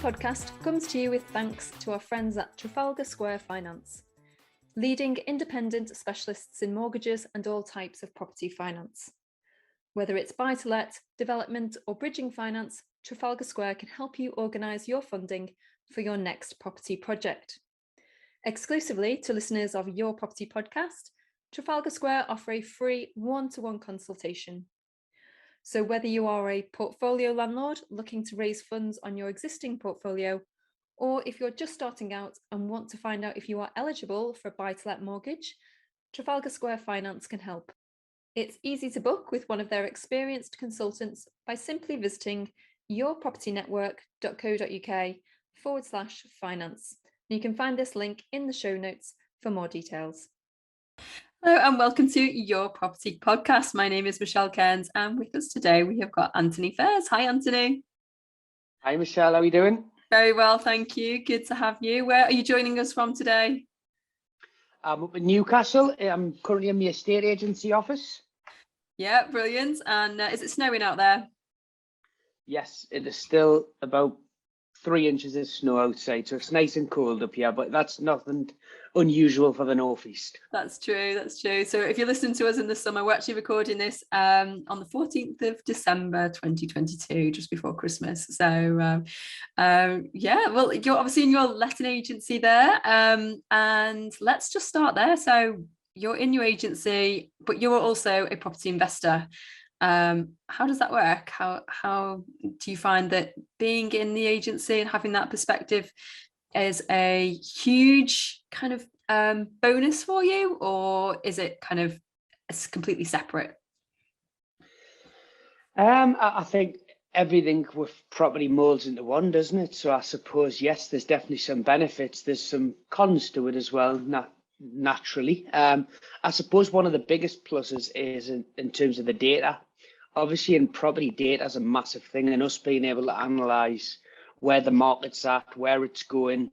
podcast comes to you with thanks to our friends at Trafalgar Square Finance, leading independent specialists in mortgages and all types of property finance. Whether it's buy-to-let, development or bridging finance, Trafalgar Square can help you organise your funding for your next property project. Exclusively to listeners of Your Property Podcast, Trafalgar Square offer a free one-to-one consultation. So whether you are a portfolio landlord looking to raise funds on your existing portfolio, or if you're just starting out and want to find out if you are eligible for a buy-to-let mortgage, Trafalgar Square Finance can help. It's easy to book with one of their experienced consultants by simply visiting yourpropertynetwork.co.uk/finance. You can find this link in the show notes for more details. Hello and welcome to Your Property Podcast. My name is Michelle Cairns and with us today we have got Anthony Fairs. Hi Anthony. Hi Michelle, how are you doing? Very well, thank you. Good to have you. Where are you joining us from today? I'm up in Newcastle. I'm currently in the estate agency office. Yeah, brilliant. And is it snowing out there? Yes, it is still about 3 inches of snow outside, so it's nice and cold up here, but that's nothing unusual for the northeast. That's true. So if you're listening to us in the summer, we're actually recording this on the 14th of December 2022, just before Christmas. So yeah, well, you're obviously in your letting agency there, and let's just start there. So you're in your agency, but you're also a property investor. How does that work? How do you find that being in the agency and having that perspective is a huge kind of bonus for you, or is it kind of completely separate? I think everything with property molds into one, doesn't it? So I suppose, yes, there's definitely some benefits. There's some cons to it as well, naturally. I suppose one of the biggest pluses is in terms of the data. Obviously, in property, data is a massive thing, and us being able to analyse where the market's at, where it's going.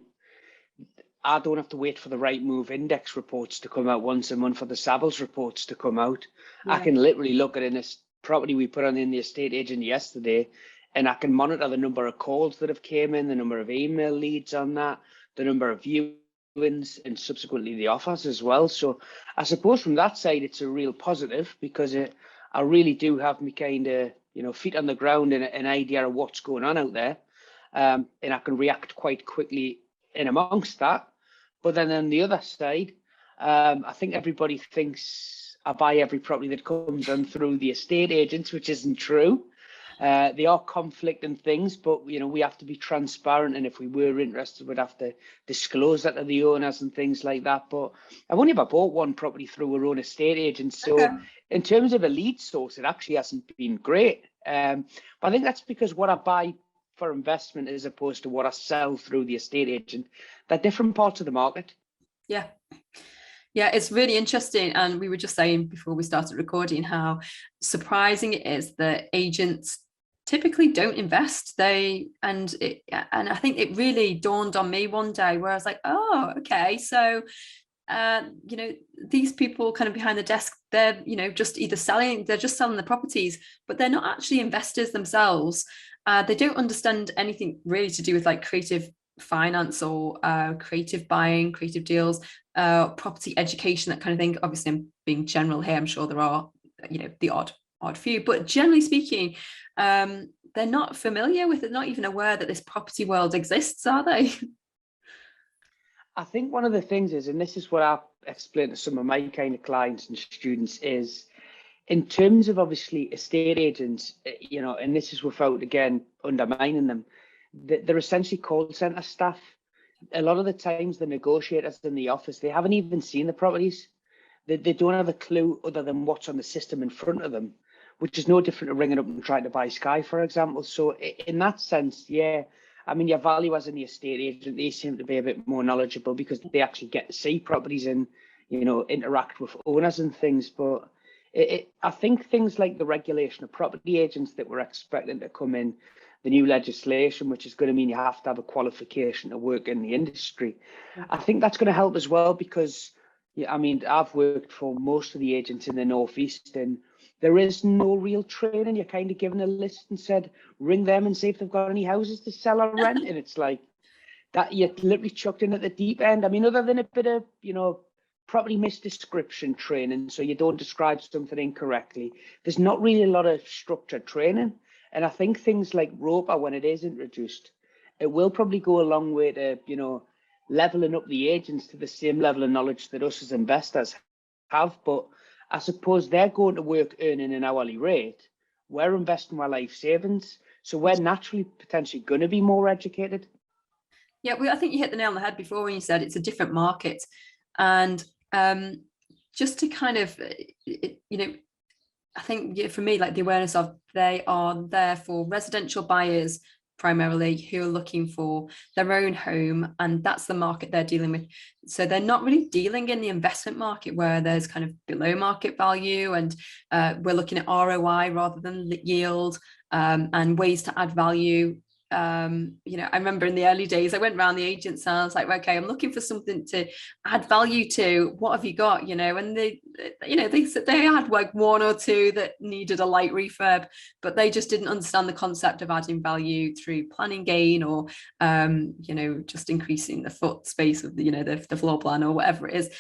I don't have to wait for the right move index reports to come out once a month, for the Savills reports to come out. Yeah. I can literally look at this property we put on in the estate agent yesterday, and I can monitor the number of calls that have came in, the number of email leads on that, the number of viewings, and subsequently the offers as well. So I suppose from that side, it's a real positive, because I really do have me kind of, feet on the ground and an idea of what's going on out there. And I can react quite quickly in amongst that. But then on the other side, I think everybody thinks I buy every property that comes on through the estate agents, which isn't true. They are conflicting things, but we have to be transparent, and if we were interested, we'd have to disclose that to the owners and things like that. But I've only ever bought one property through our own estate agent, so okay. In terms of a lead source, it actually hasn't been great. But I think that's because what I buy for investment as opposed to what I sell through the estate agent, they're different parts of the market. Yeah, it's really interesting. And we were just saying before we started recording how surprising it is that agents typically don't invest. And I think it really dawned on me one day where I was like, oh, okay, so these people kind of behind the desk, they're just selling the properties, but they're not actually investors themselves. They don't understand anything really to do with like creative finance or creative buying, creative deals, property education, that kind of thing. Obviously, I'm being general here. I'm sure there are the odd few, but generally speaking, they're not familiar with it, not even aware that this property world exists, are they? I think one of the things is, and this is what I explain to some of my kind of clients and students, is in terms of obviously estate agents, and this is without, again, undermining them, they're essentially call centre staff. A lot of the times the negotiators in the office, they haven't even seen the properties. They don't have a clue other than what's on the system in front of them, which is no different to ringing up and trying to buy Sky, for example. So in that sense, yeah, I mean, your valuers in the estate agent, they seem to be a bit more knowledgeable because they actually get to see properties and, interact with owners and things. But I think things like the regulation of property agents that we're expecting to come in, the new legislation, which is going to mean you have to have a qualification to work in the industry. I think that's going to help as well, because, I've worked for most of the agents in the Northeast, and there is no real training. You're kind of given a list and said, ring them and see if they've got any houses to sell or rent. And it's like that, you're literally chucked in at the deep end. I mean, other than a bit of, property misdescription training, so you don't describe something incorrectly, there's not really a lot of structured training. And I think things like ROPA, when it is introduced, it will probably go a long way to, leveling up the agents to the same level of knowledge that us as investors have. But I suppose they're going to work earning an hourly rate. We're investing our life savings, so we're naturally potentially going to be more educated. Yeah, I think you hit the nail on the head before when you said it's a different market. And just to kind of, I think for me, like the awareness of they are there for residential buyers primarily who are looking for their own home, and that's the market they're dealing with. So they're not really dealing in the investment market where there's kind of below market value, and we're looking at ROI rather than yield, and ways to add value. I remember in the early days I went around the agents and I was like, okay, I'm looking for something to add value to. What have you got? And they had like one or two that needed a light refurb, but they just didn't understand the concept of adding value through planning gain or just increasing the foot space of the floor plan or whatever it is.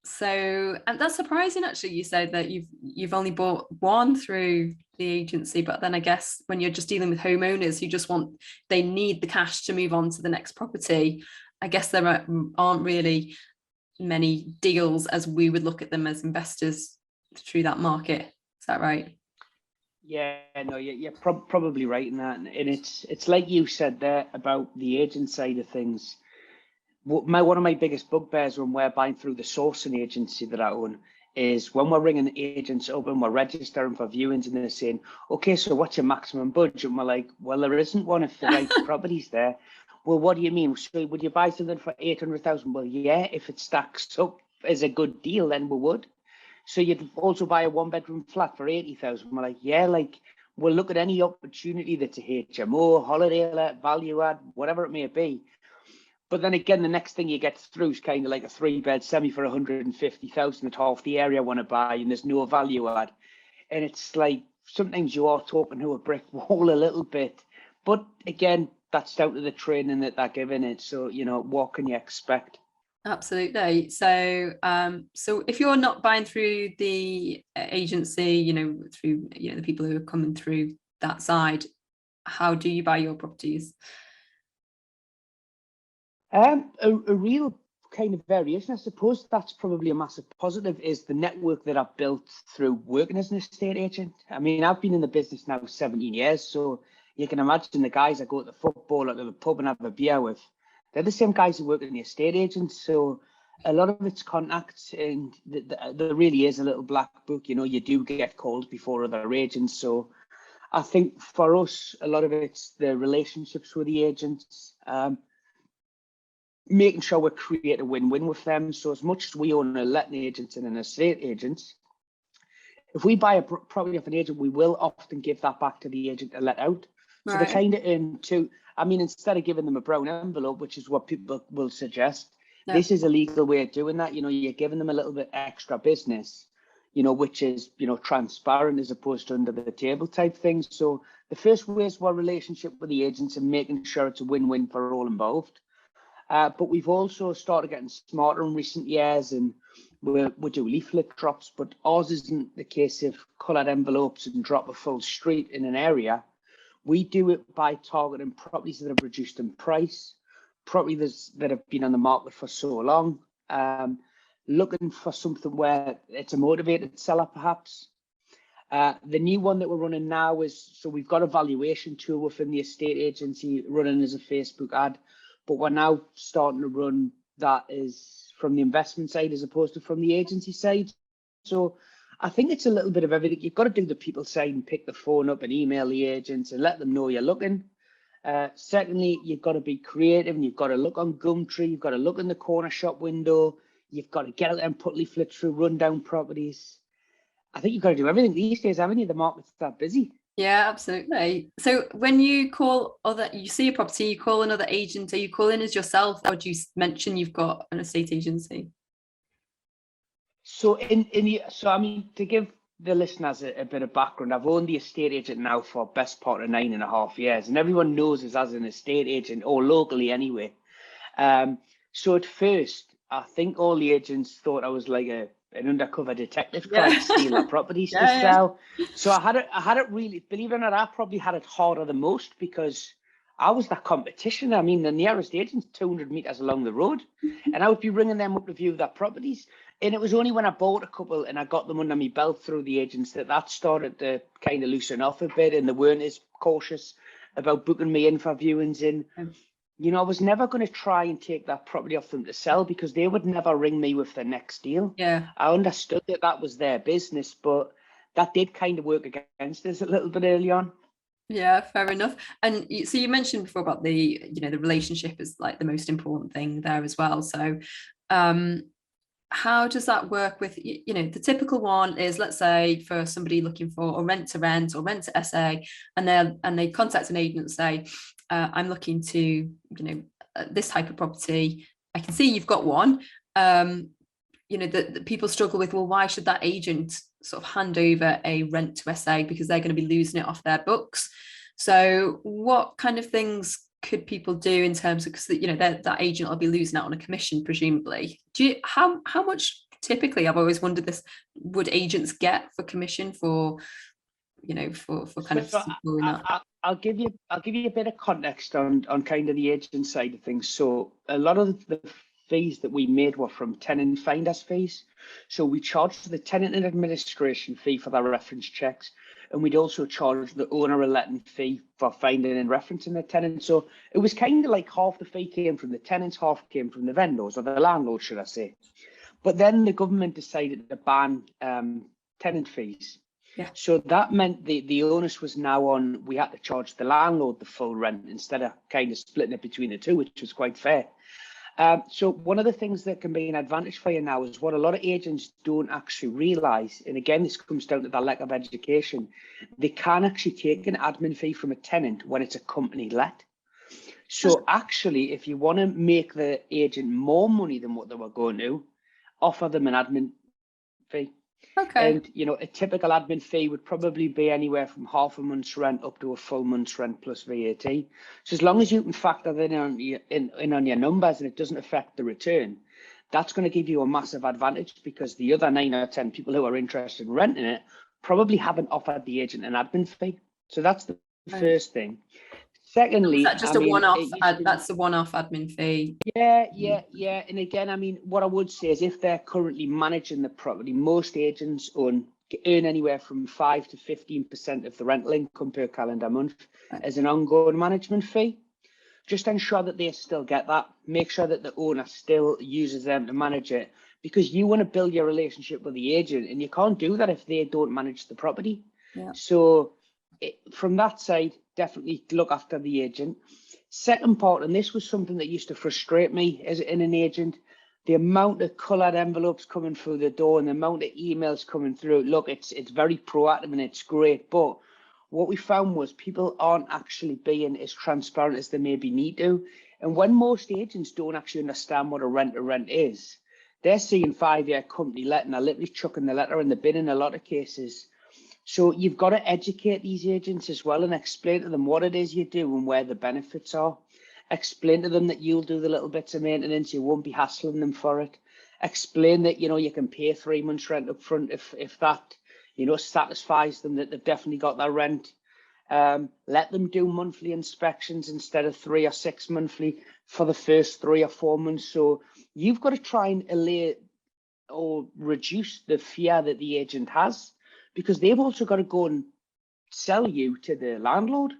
So and that's surprising actually. You said that you've only bought one through the agency, but then I guess when you're just dealing with homeowners who they need the cash to move on to the next property, I guess there aren't really many deals as we would look at them as investors through that market. Is that right? Yeah, no, you're probably right in that. And it's like you said there about the agent side of things. One of my biggest bugbears when we're buying through the sourcing agency that I own is when we're ringing agents up and we're registering for viewings and they're saying, okay, so what's your maximum budget? And we're like, well, there isn't one if the right property's there. Well, what do you mean? So would you buy something for 800,000? Well, yeah, if it stacks up as a good deal, then we would. So you'd also buy a 1-bedroom flat for 80,000. We're like, yeah, we'll look at any opportunity that's a HMO, holiday let, value add, whatever it may be. But then again, the next thing you get through is kind of like a 3-bed semi for 150,000 at half the area I want to buy, and there's no value add. And it's like sometimes you are talking to a brick wall a little bit. But again, that's down to the training that they're giving it. So, what can you expect? Absolutely. So if you're not buying through the agency, through the people who are coming through that side, how do you buy your properties? A real kind of variation, I suppose that's probably a massive positive, is the network that I've built through working as an estate agent. I mean, I've been in the business now 17 years, so you can imagine the guys I go to the football or to the pub and have a beer with, they're the same guys who work in the estate agents. So a lot of it's contacts, and there really is a little black book. You do get calls before other agents. So I think for us, a lot of it's the relationships with the agents, making sure we create a win-win with them. So as much as we own a letting agent and an estate agent, if we buy a property off an agent, we will often give that back to the agent to let out. So Right. they kind of earn two. I mean, instead of giving them a brown envelope, which is what people will suggest, this is a legal way of doing that. You're giving them a little bit extra business, which is, transparent as opposed to under the table type thing. So the first way is our relationship with the agents and making sure it's a win-win for all involved. But we've also started getting smarter in recent years, and we do leaflet drops, but ours isn't the case of coloured envelopes and drop a full street in an area. We do it by targeting properties that have reduced in price, properties that have been on the market for so long, looking for something where it's a motivated seller perhaps. The new one that we're running now is, so we've got a valuation tool within the estate agency running as a Facebook ad, but we're now starting to run that is from the investment side as opposed to from the agency side. So I think it's a little bit of everything. You've got to do the people side and pick the phone up and email the agents and let them know you're looking. Secondly, you've got to be creative and you've got to look on Gumtree. You've got to look in the corner shop window. You've got to get out there and put leaflets through rundown properties. I think you've got to do everything these days, haven't you? The market's that busy. Yeah, absolutely. So when you you see a property, you call another agent, are you calling as yourself, or do you mention you've got an estate agency? So I mean, to give the listeners a bit of background, I've owned the estate agent now for best part of 9.5 years, and everyone knows us as an estate agent, or locally anyway. So at first, I think all the agents thought I was like an undercover detective trying to steal their properties to sell. So I had it really, believe it or not, I probably had it harder than most because I was that competition. I mean, the nearest agent's 200 meters along the road, and I would be ringing them up to view their properties. And it was only when I bought a couple and I got them under my belt through the agents that started to kind of loosen off a bit, and they weren't as cautious about booking me in for viewings. And you know, I was never going to try and take that property off them to sell because they would never ring me with the next deal. Yeah. I understood that was their business, but that did kind of work against us a little bit early on. Yeah, fair enough. And so you mentioned before about the relationship is like the most important thing there as well. So how does that work with, the typical one is, let's say, for somebody looking for a rent to rent or rent to SA, and they contact an agent and say, I'm looking to, this type of property. I can see you've got one. That people struggle with, well, why should that agent sort of hand over a rent to SA, because they're going to be losing it off their books. So what kind of things could people do in terms of, because that agent will be losing out on a commission, presumably. How much typically, I've always wondered this, would agents get for commission for kind of securing that? I'll give you a bit of context on kind of the agent side of things. So a lot of the fees that we made were from tenant finders fees. So we charged the tenant and administration fee for their reference checks, and we'd also charge the owner a letting fee for finding and referencing the tenant. So it was kind of like half the fee came from the tenants, half came from the vendors, or the landlord, should I say. But then the government decided to ban tenant fees. Yeah. So that meant the onus was now on, we had to charge the landlord the full rent instead of kind of splitting it between the two, which was quite fair. So one of the things that can be an advantage for you now is what a lot of agents don't actually realise, and again, this comes down to the lack of education, they can actually take an admin fee from a tenant when it's a company let. So actually, if you want to make the agent more money than what they were going to, offer them an admin fee. Okay. And a typical admin fee would probably be anywhere from half a month's rent up to a full month's rent plus VAT. So as long as you can factor that in on your numbers and it doesn't affect the return, that's going to give you a massive advantage, because the other 9 or 10 people who are interested in renting it probably haven't offered the agent an admin fee. So that's the first thing. Secondly, is that just a one-off? That's a one-off admin fee. Yeah. And again, I mean, what I would say is, if they're currently managing the property, most agents earn anywhere from 5 to 15% of the rental income per calendar month as an ongoing management fee. Just ensure that they still get that. Make sure that the owner still uses them to manage it, because you want to build your relationship with the agent, and you can't do that if they don't manage the property. Yeah. So from that side, definitely look after the agent. Second part, and this was something that used to frustrate me as an agent, the amount of coloured envelopes coming through the door and the amount of emails coming through. Look, it's very proactive and it's great, but what we found was people aren't actually being as transparent as they maybe need to. And when most agents don't actually understand what a rent is, they're seeing 5-year company let and they're literally chucking the letter in the bin in a lot of cases. So you've got to educate these agents as well and explain to them what it is you do and where the benefits are. Explain to them that you'll do the little bits of maintenance, you won't be hassling them for it. Explain that, you can pay 3 months rent up front if that, satisfies them that they've definitely got their rent. Let them do monthly inspections instead of 3 or 6 monthly for the first 3 or 4 months. So you've got to try and allay or reduce the fear that the agent has, because they've also got to go and sell you to the landlord.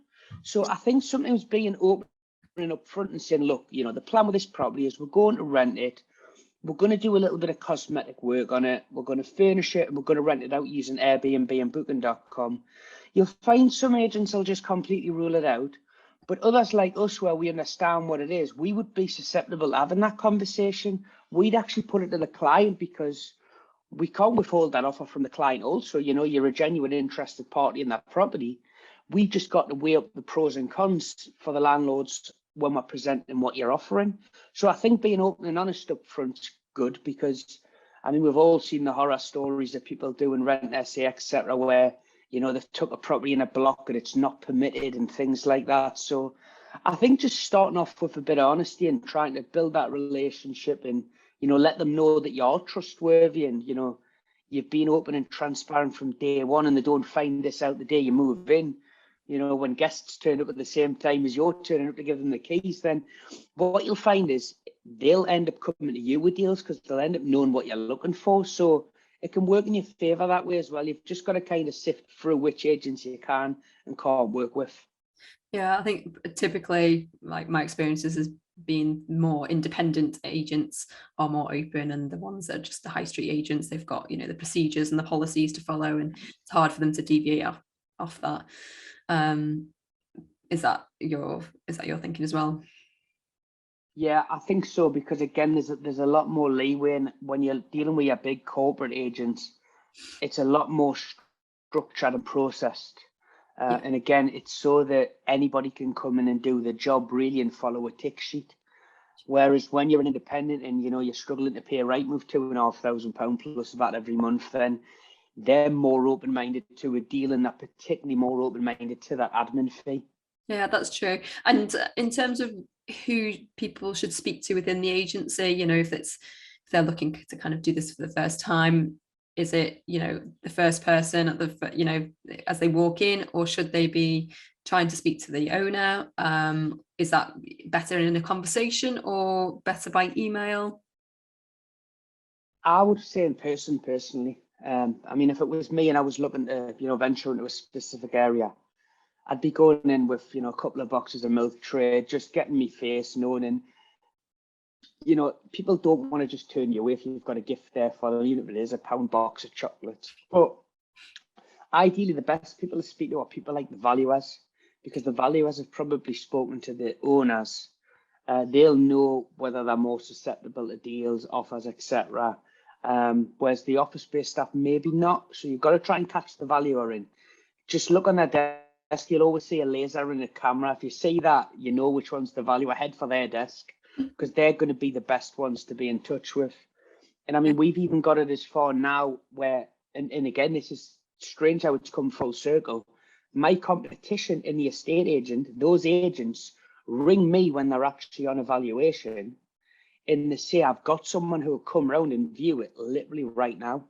So I think sometimes being open and up front and saying, look, the plan with this property is we're going to rent it. We're going to do a little bit of cosmetic work on it. We're going to furnish it and we're going to rent it out using Airbnb and Booking.com. You'll find some agents will just completely rule it out. But others like us, where we understand what it is, we would be susceptible to having that conversation. We'd actually put it to the client, because we can't withhold that offer from the client also. You're a genuine interested party in that property. We just got to weigh up the pros and cons for the landlords when we're presenting what you're offering. So I think being open and honest up front is good, because I mean, we've all seen the horror stories of people doing rent SA, etc., where, you know, they've took a property in a block and it's not permitted and things like that. So I think just starting off with a bit of honesty and trying to build that relationship and, you know, let them know that you're trustworthy and, you know, you've been open and transparent from day one, and they don't find this out the day you move in. You know, when guests turn up at the same time as you're turning up to give them the keys, then what you'll find is they'll end up coming to you with deals because they'll end up knowing what you're looking for. So it can work in your favour that way as well. You've just got to kind of sift through which agents you can and can't work with. Yeah, I think typically, like, my experiences has been more independent agents are more open, and the ones that are just the high street agents, they've got, you know, the procedures and the policies to follow, and it's hard for them to deviate off that. Is that your thinking as well? Yeah, I think so, because again, there's a lot more leeway when you're dealing with your big corporate agents. It's a lot more structured and processed. Yeah. And again, it's so that anybody can come in and do the job really and follow a tick sheet. Whereas when you're an independent and, you know, you're struggling to pay a right move £2,500 plus VAT every month, then they're more open-minded to a deal, and they're particularly more open-minded to that admin fee. Yeah, that's true. And in terms of who people should speak to within the agency, you know, if they're looking to kind of do this for the first time, is it, you know, the first person at the, you know, as they walk in, or should they be trying to speak to the owner? Is that better in a conversation or better by email? I would say in person, personally. I mean, if it was me and I was looking to, you know, venture into a specific area, I'd be going in with, you know, a couple of boxes of milk tray, just getting me face known. And, you know, people don't want to just turn you away if you've got a gift there for them, even if it is a pound box of chocolates. But ideally, the best people to speak to are people like the valuers, because the valuers have probably spoken to the owners. They'll know whether they're more susceptible to deals, offers, etc. Whereas the office-based staff, maybe not. So you've got to try and catch the valuer in. Just look on their desk. You'll always see a laser and a camera. If you see that, you know which one's the valuer. Head for their desk, because they're going to be the best ones to be in touch with. And I mean, we've even got it as far now where, and again, this is strange how it's come full circle. My competition in the estate agent, those agents ring me when they're actually on evaluation, and they say, I've got someone who will come around and view it literally right now.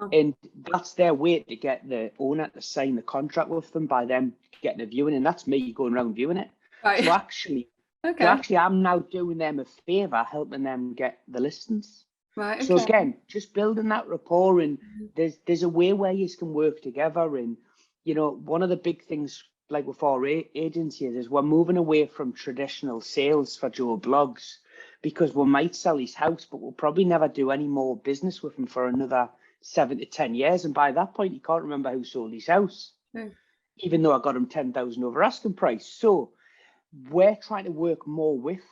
Oh. And that's their way to get the owner to sign the contract with them by them getting a viewing, and that's me going around viewing it. Right. So actually, I'm now doing them a favour, helping them get the listings. Right. Okay. So again, just building that rapport, and there's a way where you can work together. And, you know, one of the big things, like with our agencies, is we're moving away from traditional sales for Joe Blogs, because we might sell his house, but we'll probably never do any more business with him for another 7 to 10 years. And by that point, he can't remember who sold his house, even though I got him 10,000 over asking price. So we're trying to work more with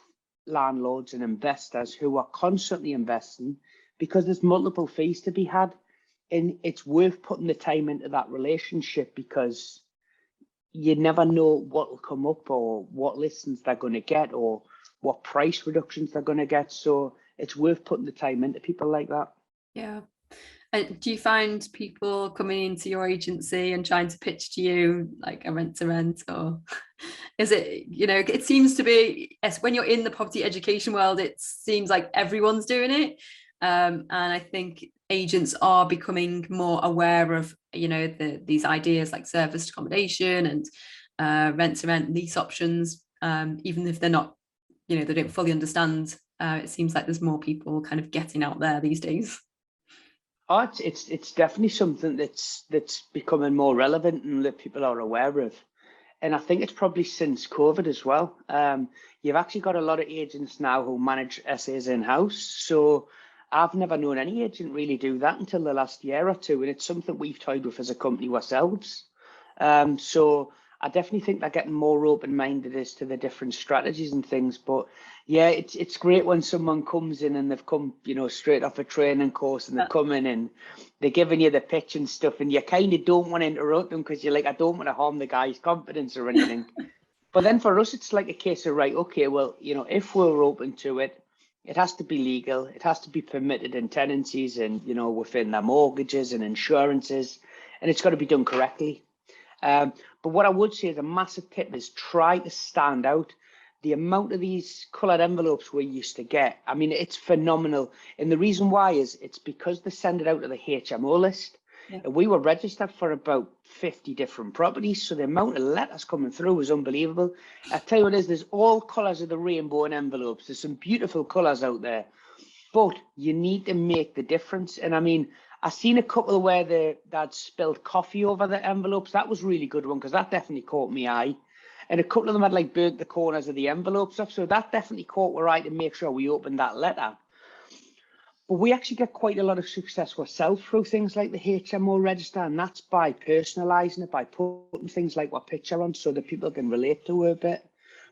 landlords and investors who are constantly investing, because there's multiple fees to be had. And it's worth putting the time into that relationship, because you never know what will come up or what listings they're going to get or what price reductions they're going to get. So it's worth putting the time into people like that. Yeah. Do you find people coming into your agency and trying to pitch to you like a rent to rent, or is it, you know, it seems to be, as when you're in the property education world, it seems like everyone's doing it. And I think agents are becoming more aware of, you know, these ideas like serviced accommodation and rent to rent lease options, even if they're not, you know, they don't fully understand. It seems like there's more people kind of getting out there these days. Oh, it's definitely something that's becoming more relevant and that people are aware of. And I think it's probably since COVID as well. You've actually got a lot of agents now who manage SAs in-house. So I've never known any agent really do that until the last year or two. And it's something we've toyed with as a company ourselves. So I definitely think they're getting more open-minded as to the different strategies and things. But yeah, it's great when someone comes in and they've come, you know, straight off a training course, and they're coming and they're giving you the pitch and stuff, and you kind of don't want to interrupt them because you're like, I don't want to harm the guy's confidence or anything. But then for us, it's like a case of, right, okay, well, you know, if we're open to it, it has to be legal, it has to be permitted in tenancies and, you know, within their mortgages and insurances, and it's got to be done correctly. But what I would say is a massive tip is try to stand out. The amount of these coloured envelopes we used to get, I mean, it's phenomenal. And the reason why is it's because they send it out to the HMO list. Yeah. And we were registered for about 50 different properties. So the amount of letters coming through was unbelievable. I tell you what it is, there's all colours of the rainbow in envelopes. There's some beautiful colours out there. But you need to make the difference. And I mean, I seen a couple where they'd spilled coffee over the envelopes. That was a really good one because that definitely caught my eye. And a couple of them had like burnt the corners of the envelopes up. So that definitely caught our eye to make sure we opened that letter. But we actually get quite a lot of success ourselves through things like the HMO register. And that's by personalising it, by putting things like our picture on so that people can relate to her a bit.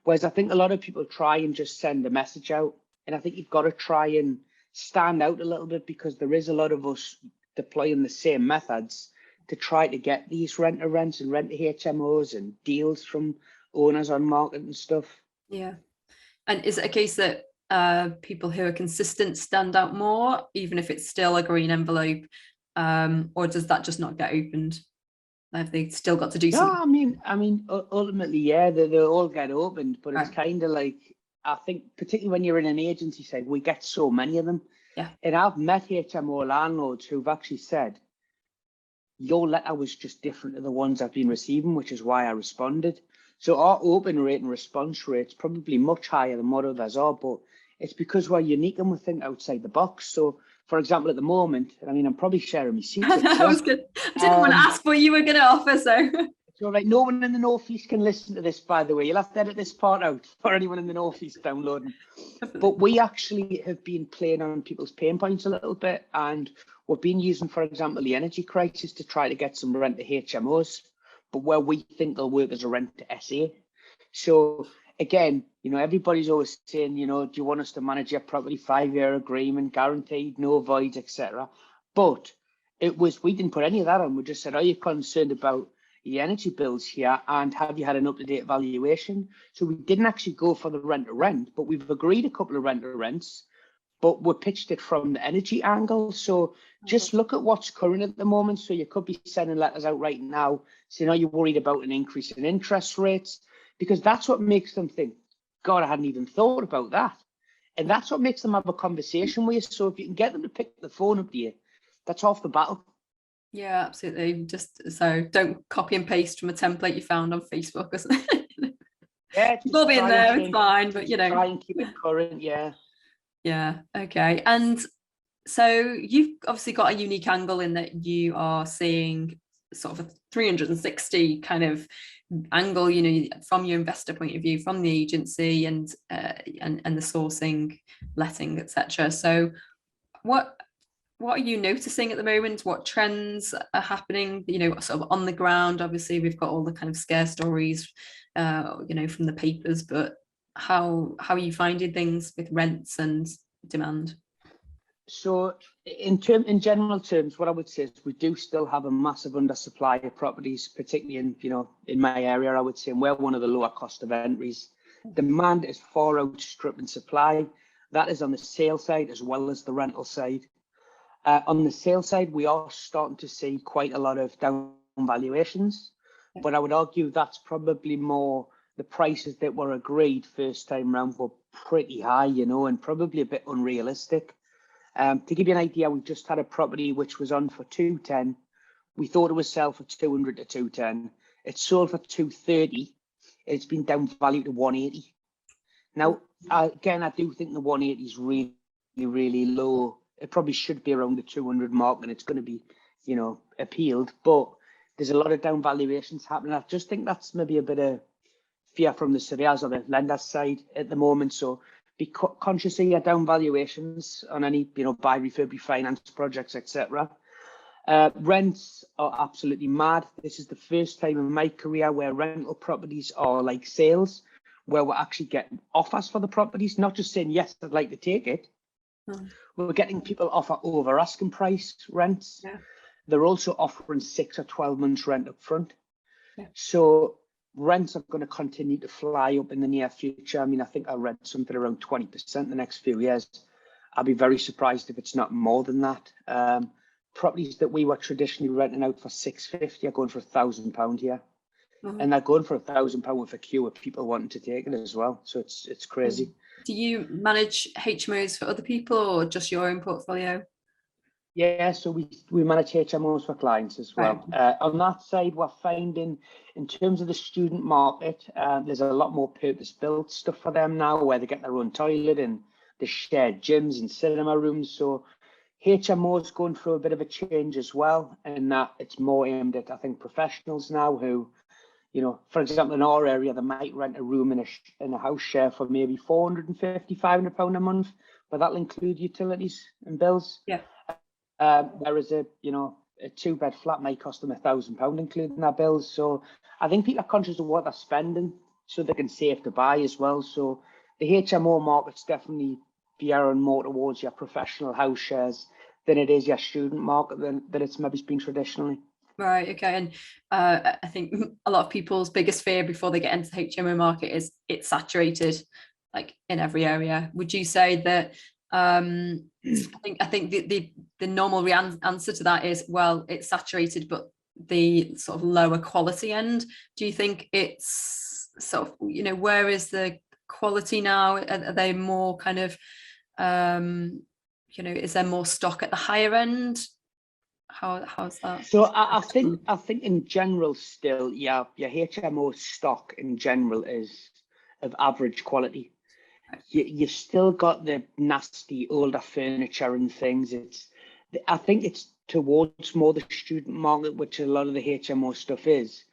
Whereas I think a lot of people try and just send a message out. And I think you've got to try and stand out a little bit because there is a lot of us deploying the same methods to try to get these rent-to-rents and rent-to-HMOs and deals from owners on market and stuff. Yeah. And is it a case that people who are consistent stand out more, even if it's still a green envelope, or does that just not get opened? Have they still got to do something? I mean, ultimately, yeah, they all get opened, but it's kind of like, I think, particularly when you're in an agency side, we get so many of them. Yeah. And I've met HMO landlords who've actually said, your letter was just different to the ones I've been receiving, which is why I responded. So our open rate and response rate's probably much higher than what others are, but it's because we're unique and we think outside the box. So, for example, at the moment, I mean, I'm probably sharing my secrets. That was good. I didn't want to ask what you were going to offer, so. It's all right. No one in the Northeast can listen to this, by the way. You'll have to edit this part out for anyone in the Northeast downloading. But we actually have been playing on people's pain points a little bit, and we've been using, for example, the energy crisis to try to get some rent to HMOs, but where we think they'll work as a rent to SA. So again, you know, everybody's always saying, you know, do you want us to manage your property, 5-year agreement, guaranteed, no voids, etc. But we didn't put any of that on. We just said, are you concerned about the energy bills here, and have you had an up-to-date valuation? So we didn't actually go for the rent to rent, but we've agreed a couple of rent to rents, but we pitched it from the energy angle. So just look at what's current at the moment. So you could be sending letters out right now saying, are you worried about an increase in interest rates? Because that's what makes them think, God, I hadn't even thought about that. And that's what makes them have a conversation with you. So if you can get them to pick the phone up to you, that's half the battle. Yeah, absolutely. Just so don't copy and paste from a template you found on Facebook or something. Yeah, it'll be in there, it's fine, but you know. Try and keep it current, yeah. Yeah, okay. And so you've obviously got a unique angle in that you are seeing sort of a 360 kind of angle, you know, from your investor point of view, from the agency and the sourcing, letting, etc. So what are you noticing at the moment? What trends are happening, you know, sort of on the ground? Obviously, we've got all the kind of scare stories, you know, from the papers, but how are you finding things with rents and demand? So in general terms, what I would say is we do still have a massive undersupply of properties, particularly in, you know, in my area, I would say, and we're one of the lower cost of entries. Demand is far outstripping supply. That is on the sale side as well as the rental side. On the sale side, we are starting to see quite a lot of down valuations, but I would argue that's probably more the prices that were agreed first time round were pretty high, you know, and probably a bit unrealistic. To give you an idea, we just had a property which was on for 210. We thought it would sell for 200 to 210. It sold for 230. It's been down valued to 180. Now, again, I do think the 180 is really, really low. It probably should be around the 200 mark, and it's going to be, you know, appealed. But there's a lot of down valuations happening. I just think that's maybe a bit of fear from the surveyors or the lenders side at the moment. So be conscious of your down valuations on any, you know, buy, refurb, refinance projects, etc. Rents are absolutely mad. This is the first time in my career where rental properties are like sales, where we're actually getting offers for the properties, not just saying, yes, I'd like to take it. We're getting people offer over asking price rents. Yeah. They're also offering 6 or 12 months rent up front. Yeah. So rents are going to continue to fly up in the near future. I mean, I think I read something around 20% the next few years. I'd be very surprised if it's not more than that. Properties that we were traditionally renting out for £650 are going for £1,000 here. And they're going for £1,000 with a queue of people wanting to take it as well. So it's crazy. Do you manage HMOs for other people or just your own portfolio? Yeah, so we manage HMOs for clients as well. Right. On that side, we're finding in terms of the student market, there's a lot more purpose-built stuff for them now, where they get their own toilet and the shared gyms and cinema rooms. So HMOs going through a bit of a change as well, and that it's more aimed at, I think, professionals now who, you know, for example, in our area, they might rent a room in a house share for maybe £450, £500 a month, but that'll include utilities and bills. Yeah. Whereas a 2-bed flat might cost them £1,000, including their bills. So I think people are conscious of what they're spending, so they can save to buy as well. So the HMO market's definitely veering more towards your professional house shares than it is your student market that it's maybe been traditionally. Right, okay. And I think a lot of people's biggest fear before they get into the HMO market is it's saturated, like in every area. Would you say that I think the normal answer to that is, well, it's saturated, but the sort of lower quality end? Do you think it's sort of, you know, where is the quality now? Are they more kind of you know, is there more stock at the higher end? How's that? So I think in general still, yeah, your HMO stock in general is of average quality. You've still got the nasty older furniture and things. I think it's towards more the student market, which a lot of the HMO stuff is.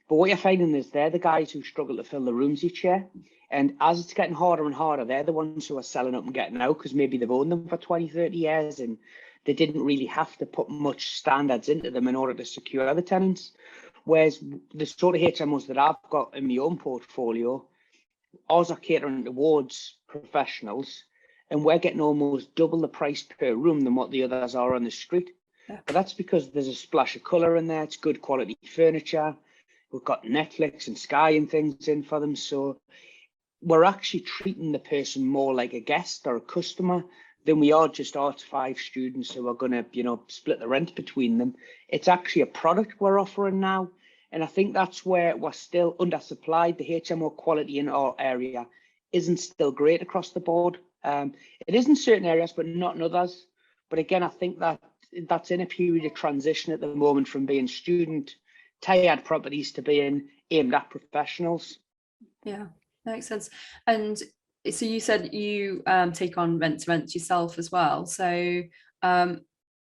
But what you're finding is they're the guys who struggle to fill the rooms each year. And as it's getting harder and harder, they're the ones who are selling up and getting out, because maybe they've owned them for 20, 30 years and they didn't really have to put much standards into them in order to secure the tenants. Whereas the sort of HMOs that I've got in my own portfolio, ours are catering towards professionals, and we're getting almost double the price per room than what the others are on the street. Yeah. But that's because there's a splash of colour in there. It's good quality furniture. We've got Netflix and Sky and things in for them. So we're actually treating the person more like a guest or a customer than we are just R5 students who are going to, you know, split the rent between them. It's actually a product we're offering now. And I think that's where we're still undersupplied. The HMO quality in our area isn't still great across the board. It is in certain areas, but not in others. But again, I think that's in a period of transition at the moment from being student tired properties to being aimed at professionals. Yeah, that makes sense. And so you said you take on rent to rent yourself as well. So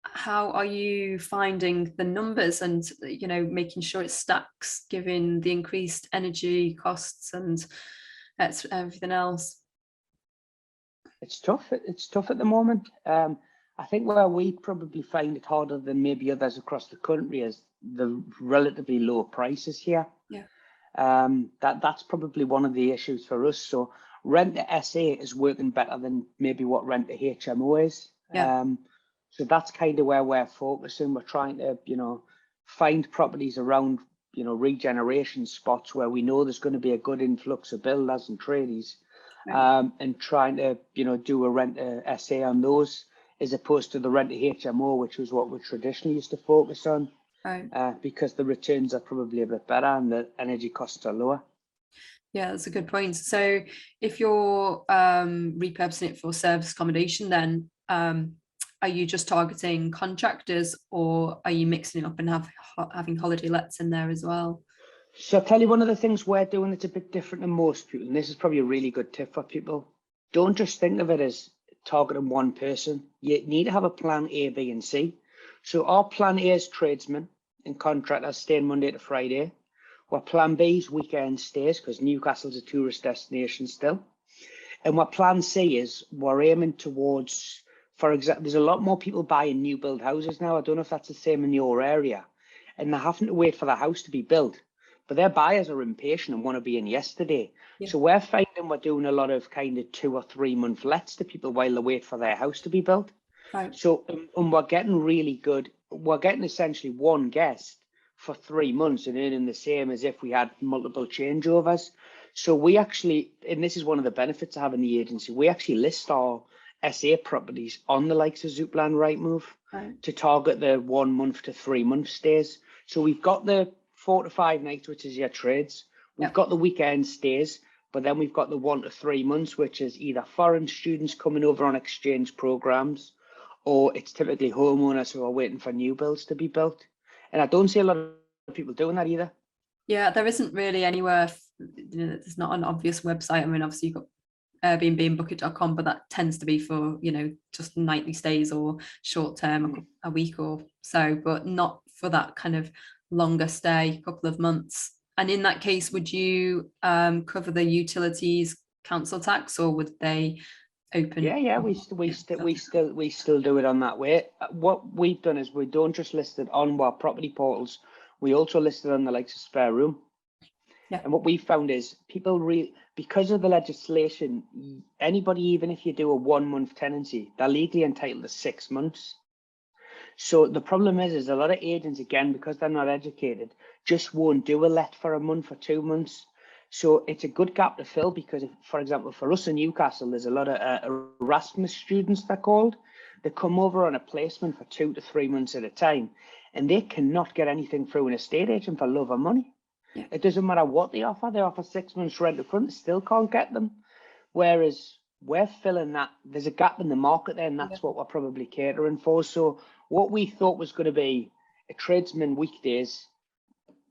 how are you finding the numbers and, you know, making sure it stacks given the increased energy costs and that's everything else? It's tough. It's tough at the moment. I think where we probably find it harder than maybe others across the country is the relatively low prices here. Yeah. That's probably one of the issues for us. So rent to SA is working better than maybe what rent to HMO is. Yeah. So that's kind of where we're focusing. We're trying to, you know, find properties around, you know, regeneration spots where we know there's going to be a good influx of builders and tradies, Right. and trying to, you know, do a rent to SA on those as opposed to the rent to HMO, which was what we traditionally used to focus on. Right. Because the returns are probably a bit better and the energy costs are lower. Yeah, that's a good point. So if you're repurposing it for service accommodation, then are you just targeting contractors or are you mixing it up and having holiday lets in there as well? So I'll tell you one of the things we're doing that's a bit different than most people, and this is probably a really good tip for people. Don't just think of it as targeting one person. You need to have a plan A, B, and C. So our plan A is tradesmen and contractors staying Monday to Friday. Our plan B is weekend stays because Newcastle's a tourist destination still. And what plan C is, we're aiming towards, for example, there's a lot more people buying new build houses now. I don't know if that's the same in your area. And they're having to wait for the house to be built. But their buyers are impatient and want to be in yesterday. Yeah. So we're finding we're doing a lot of kind of 2 or 3 month lets to people while they wait for their house to be built. Right. So and we're getting really good. We're getting essentially one guest for 3 months and earning the same as if we had multiple changeovers. So we actually, and this is one of the benefits of having the agency, we actually list our SA properties on the likes of Zoopla and Rightmove to target the 1 month to 3 month stays. So we've got the 4 to 5 nights, which is your trades. We've got the weekend stays, but then we've got the 1 to 3 months, which is either foreign students coming over on exchange programs, or it's typically homeowners who are waiting for new builds to be built. And I don't see a lot of people doing that either. Yeah, there isn't really anywhere, there's not an obvious website. I mean, obviously you've got Airbnb and Booking.com, but that tends to be for, just nightly stays or short term, a week or so, but not for that kind of longer stay, couple of months. And in that case, would you cover the utilities council tax, or would they open? Yeah, we still do it on that way. What we've done is we don't just list it on our property portals, we also list it on the likes of Spare Room. Yeah. And what we found is people because of the legislation, anybody, even if you do a 1 month tenancy, they're legally entitled to 6 months. So the problem is a lot of agents, again, because they're not educated, just won't do a let for a month or 2 months. So it's a good gap to fill, because, for example, for us in Newcastle, there's a lot of Erasmus students, they're called. They come over on a placement for 2 to 3 months at a time, and they cannot get anything through an estate agent for love of money. Yeah. It doesn't matter what they offer 6 months rent up front, still can't get them. Whereas we're filling that, there's a gap in the market there, and that's what we're probably catering for. So what we thought was going to be a tradesman weekdays,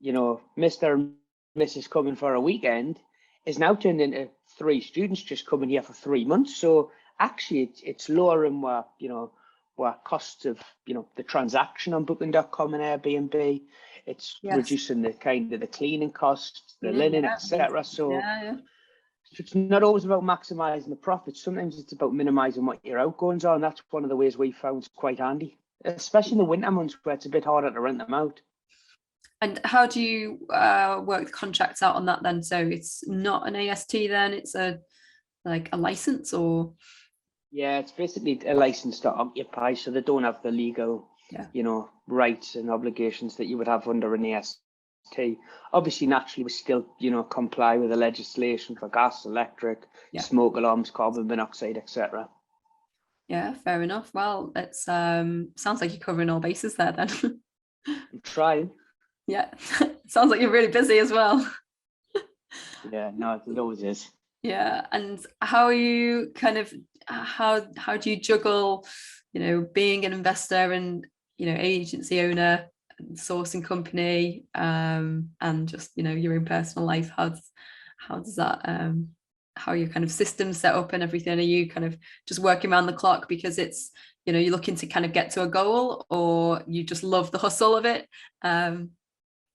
Mr. and Mrs. coming for a weekend, is now turned into 3 students just coming here for 3 months. So actually it's lowering our costs of, the transaction on Booking.com and Airbnb. It's reducing the kind of the cleaning costs, the linen, etc. So it's not always about maximising the profits. Sometimes it's about minimising what your outgoings are, and that's one of the ways we found quite handy, especially in the winter months where it's a bit harder to rent them out. And how do you work the contracts out on that then? So it's not an AST then, it's a license, or? Yeah, it's basically a license to occupy, so they don't have the legal, rights and obligations that you would have under an AST. Obviously, naturally, we still, comply with the legislation for gas, electric, smoke alarms, carbon monoxide, etc. Yeah, fair enough. Well, it sounds like you're covering all bases there then. I'm trying. Yeah, sounds like you're really busy as well. Yeah, no, it always is. Yeah, and how are you how do you juggle, being an investor and, agency owner, and sourcing company, and just, your own personal life? How does that, how are your kind of systems set up and everything? Are you kind of just working around the clock because it's, you're looking to kind of get to a goal, or you just love the hustle of it?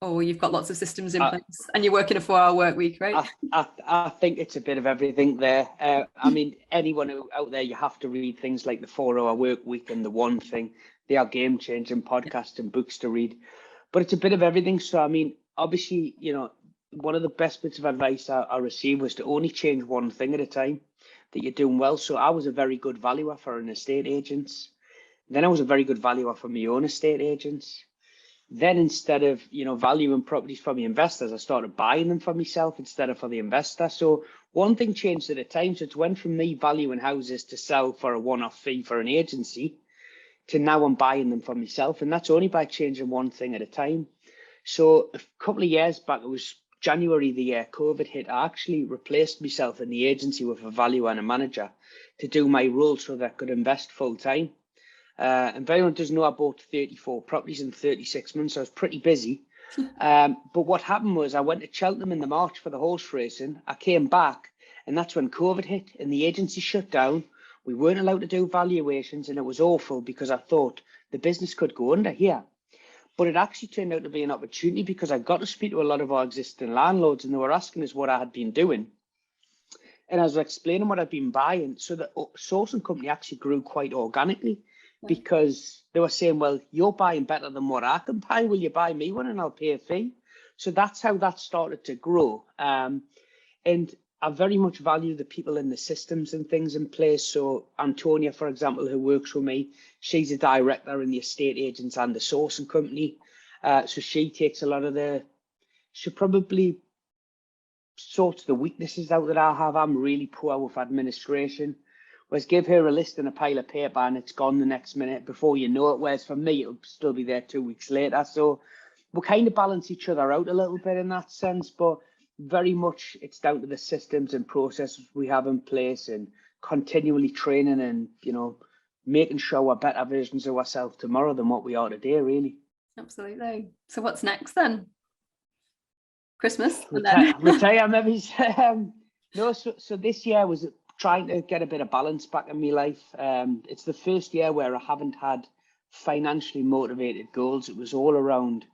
Or you've got lots of systems in place and you're working a 4-hour work week, right? I think it's a bit of everything there. I mean, anyone out there, you have to read things like the 4-hour work week and the One Thing. They are game-changing podcasts and books to read. But it's a bit of everything. So, I mean, obviously, one of the best bits of advice I received was to only change one thing at a time that you're doing well. So I was a very good valuer for an estate agents. Then I was a very good valuer for my own estate agents. Then instead of, valuing properties for my investors, I started buying them for myself instead of for the investor. So one thing changed at a time. So it went from me valuing houses to sell for a one-off fee for an agency to now I'm buying them for myself. And that's only by changing one thing at a time. So a couple of years back, it was January the year COVID hit, I actually replaced myself in the agency with a valuer and a manager to do my role so that I could invest full time. And if anyone doesn't know, I bought 34 properties in 36 months. So I was pretty busy. But what happened was I went to Cheltenham in the March for the horse racing. I came back and that's when COVID hit and the agency shut down. We weren't allowed to do valuations and it was awful because I thought the business could go under here. But it actually turned out to be an opportunity because I got to speak to a lot of our existing landlords and they were asking us what I had been doing. And I was explaining what I'd been buying. So the sourcing company actually grew quite organically. Because they were saying, well, you're buying better than what I can buy. Will you buy me one and I'll pay a fee? So that's how that started to grow. And I very much value the people in the systems and things in place. So Antonia, for example, who works with me, she's a director in the estate agents and the sourcing company. So she takes a lot of she probably sorts the weaknesses out that I have. I'm really poor with administration. Whereas give her a list and a pile of paper and it's gone the next minute before you know it. Whereas for me, it'll still be there 2 weeks later. So we kind of balance each other out a little bit in that sense, but very much it's down to the systems and processes we have in place and continually training and, making sure we're better versions of ourselves tomorrow than what we are today, really. Absolutely. So what's next then? Christmas? Retire maybe. No, so this year was trying to get a bit of balance back in my life. It's the first year where I haven't had financially motivated goals. It was all around,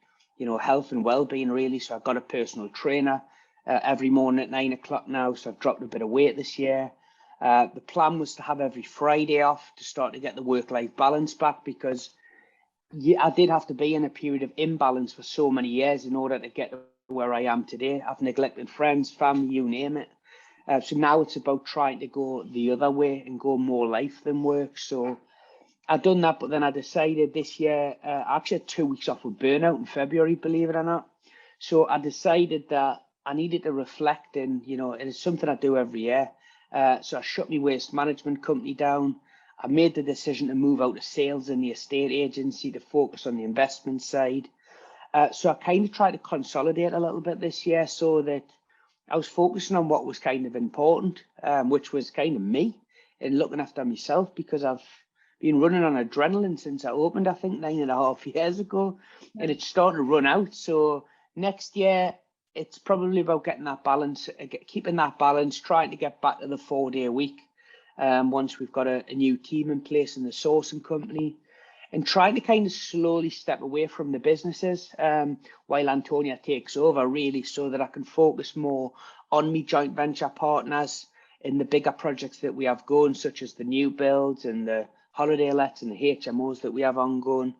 health and well-being, really. So I've got a personal trainer every morning at 9 o'clock now. So I've dropped a bit of weight this year. The plan was to have every Friday off to start to get the work-life balance back, because I did have to be in a period of imbalance for so many years in order to get to where I am today. I've neglected friends, family, you name it. So now it's about trying to go the other way and go more life than work. So I've done that, but then I decided this year, I actually had 2 weeks off with burnout in February, believe it or not. So I decided that I needed to reflect, and, it is something I do every year. So I shut my waste management company down. I made the decision to move out of sales in the estate agency to focus on the investment side. So I kind of tried to consolidate a little bit this year so that I was focusing on what was kind of important, which was kind of me and looking after myself, because I've been running on adrenaline since I opened, I think 9.5 years ago, and it's starting to run out. So next year, it's probably about getting that balance, keeping that balance, trying to get back to the 4-day week once we've got a new team in place in the sourcing company, and trying to kind of slowly step away from the businesses while Antonia takes over, really, so that I can focus more on me joint venture partners in the bigger projects that we have going, such as the new builds and the holiday lets and the HMOs that we have ongoing.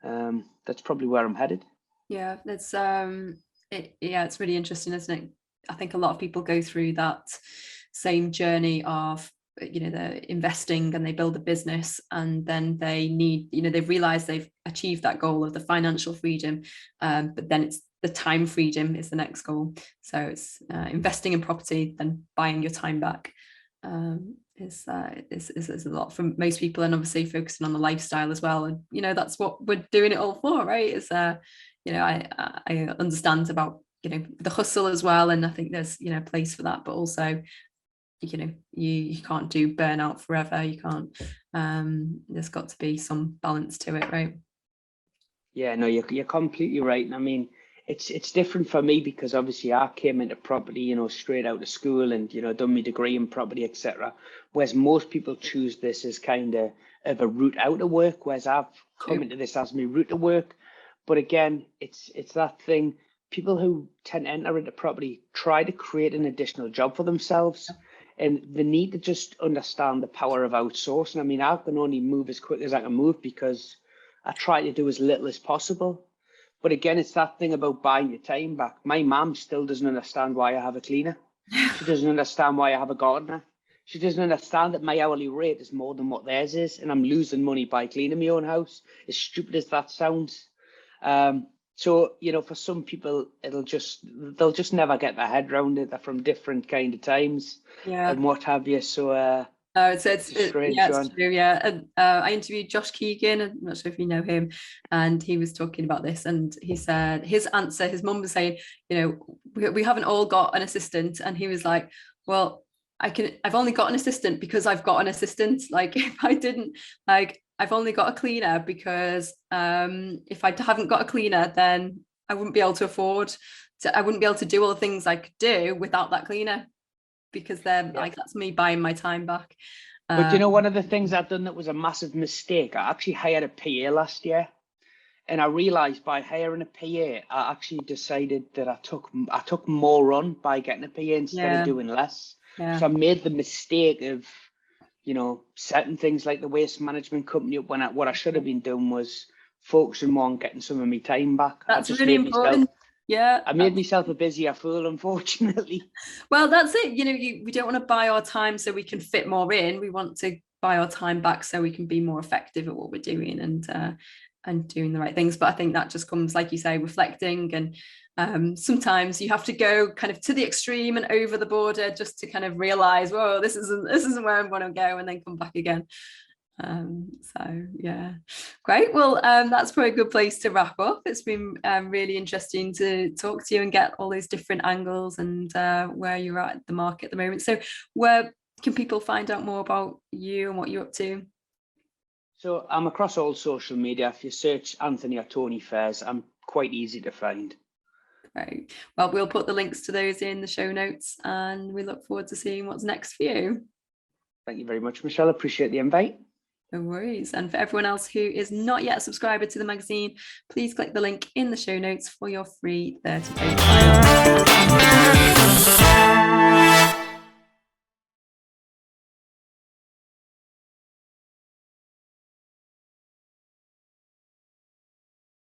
That's probably where I'm headed. Yeah, that's it's really interesting, isn't it? I think a lot of people go through that same journey of, they're investing and they build a business, and then they need, they've realized they've achieved that goal of the financial freedom, but then it's the time freedom is the next goal. So it's investing in property, then buying your time back. Is a lot for most people, and obviously focusing on the lifestyle as well. And that's what we're doing it all for, right? Is I understand about the hustle as well, and I think there's a place for that, but also you can't do burnout forever. You can't. There's got to be some balance to it, right? Yeah, no, you're completely right. And I mean, it's different for me because obviously I came into property, straight out of school and, done my degree in property, etc. Whereas most people choose this as kind of a route out of work, whereas I've come into this as my route to work. But again, it's that thing. People who tend to enter into property try to create an additional job for themselves, and they need to just understand the power of outsourcing. I mean, I can only move as quick as I can move because I try to do as little as possible. But again, it's that thing about buying your time back. My mum still doesn't understand why I have a cleaner. She doesn't understand why I have a gardener. She doesn't understand that my hourly rate is more than what theirs is, and I'm losing money by cleaning my own house, as stupid as that sounds. So, for some people, they'll just never get their head around it. They're from different kind of times and what have you. So, it's true. Yeah. And I interviewed Josh Keegan. I'm not sure if you know him, and he was talking about this, and he said his answer, his mum was saying, we haven't all got an assistant, and he was like, well, I've only got an assistant because I've got an assistant. Like, if I didn't, like, I've only got a cleaner because if I haven't got a cleaner, then I wouldn't be able to I wouldn't be able to do all the things I could do without that cleaner, because they're like, that's me buying my time back. But one of the things I've done that was a massive mistake, I actually hired a PA last year, and I realized by hiring a PA, I actually decided that I took more on by getting a PA instead of doing less. So I made the mistake of setting things like the waste management company up when what I should have been doing was focusing more on getting some of my time back. That's really important. I made myself a busier fool, unfortunately. Well, that's it. We don't want to buy our time so we can fit more in. We want to buy our time back so we can be more effective at what we're doing. And doing the right things. But I think that just comes, like you say, reflecting, and sometimes you have to go kind of to the extreme and over the border just to kind of realize, whoa, this isn't where I want to go, and then come back again. So yeah, great. Well, that's probably a good place to wrap up. It's been really interesting to talk to you and get all those different angles and where you're at the market at the moment. So where can people find out more about you and what you're up to? So I'm across all social media. If you search Anthony or Tony Fairs, I'm quite easy to find. Great. Well, we'll put the links to those in the show notes, and we look forward to seeing what's next for you. Thank you very much, Michelle. Appreciate the invite. No worries. And for everyone else who is not yet a subscriber to the magazine, please click the link in the show notes for your free 30-day trial.